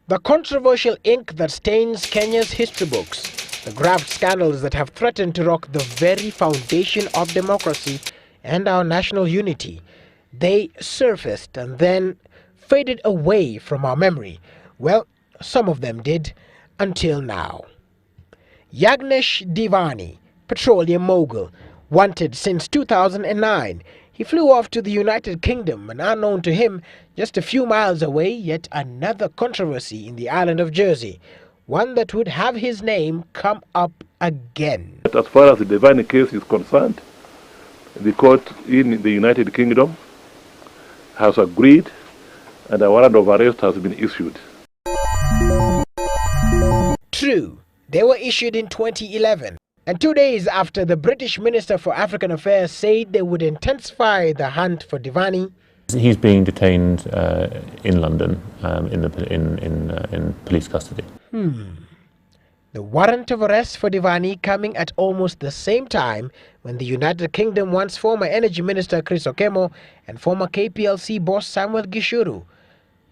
The controversial ink that stains Kenya's history books, the graft scandals that have threatened to rock the very foundation of democracy and our national unity, they surfaced and then faded away from our memory. Well, some of them did, until now. Yagnesh Divani, petroleum mogul, wanted since 2009. He flew off to the United Kingdom, and unknown to him, just a few miles away, yet another controversy in the island of Jersey, one that would have his name come up again. But as far as the Divine case is concerned, the court in the United Kingdom has agreed and a warrant of arrest has been issued. True, they were issued in 2011. And 2 days after the British Minister for African Affairs said they would intensify the hunt for Divani. He's being detained in London in police custody. The warrant of arrest for Divani coming at almost the same time when the United Kingdom wants former Energy Minister Chris Okemo and former KPLC boss Samuel Gishuru.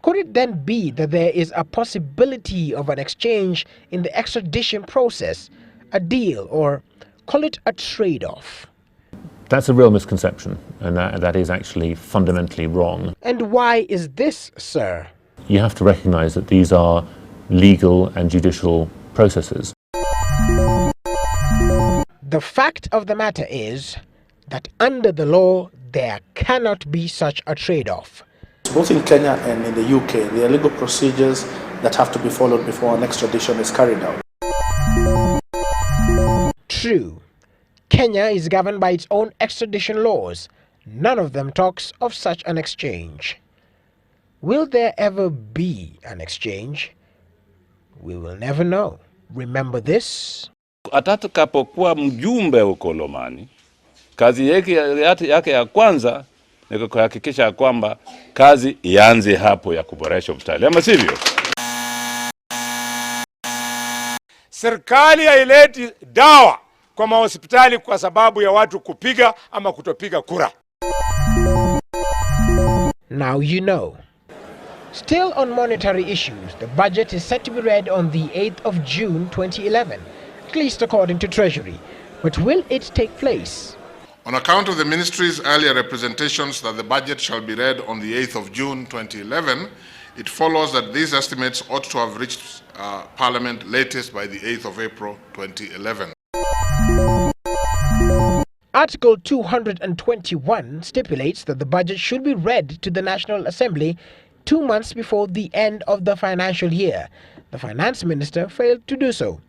Could it then be that there is a possibility of an exchange in the extradition process? A deal, or call it a trade-off? That's a real misconception, and that is actually fundamentally wrong. And why is this, sir? You have to recognise that these are legal and judicial processes. The fact of the matter is that under the law, there cannot be such a trade-off. Both in Kenya and in the UK, there are legal procedures that have to be followed before an extradition is carried out. True, Kenya is governed by its own extradition laws. None of them talks of such an exchange. Will there ever be an exchange? We will never know. Remember this. Atakapokuwa mjumbe huko Lomani, kazi yake ya kwanza ni kuhakikisha kwamba kazi ianze hapo ya kuboresha hospitali, ama sivyo? Serikali haileti dawa kwa mahospitali kwa sababu ya watu kupiga ama kutopiga kura. Now you know. Still on monetary issues, the budget is set to be read on the 8th of June 2011, at least according to Treasury. But will it take place? On account of the Ministry's earlier representations that the budget shall be read on the 8th of June 2011, it follows that these estimates ought to have reached Parliament latest by the 8th of April 2011. Article 221 stipulates that the budget should be read to the National Assembly 2 months before the end of the financial year. The Finance Minister failed to do so.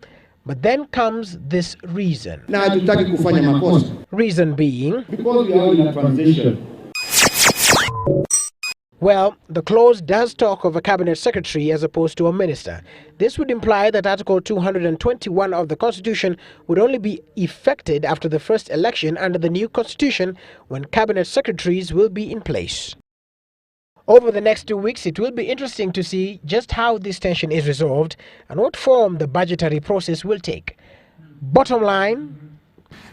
But then comes this reason. Reason being, because we are in a transition. Well, the clause does talk of a cabinet secretary as opposed to a minister. This would imply that Article 221 of the Constitution would only be effected after the first election under the new Constitution, when cabinet secretaries will be in place. Over the next 2 weeks, it will be interesting to see just how this tension is resolved and what form the budgetary process will take. Bottom line,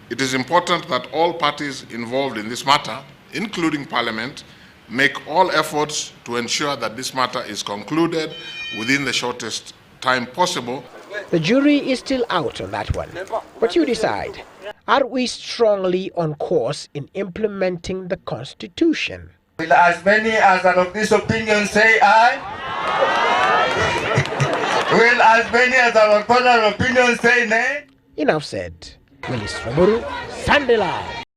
it is important that all parties involved in this matter, including Parliament, make all efforts to ensure that this matter is concluded within the shortest time possible. The jury is still out on that one. But you decide. Are we strongly on course in implementing the Constitution? Will as many as are of this opinion say aye? Will as many as are of contrary opinion say nay? Enough said. Willis Romuru, Sunday Live.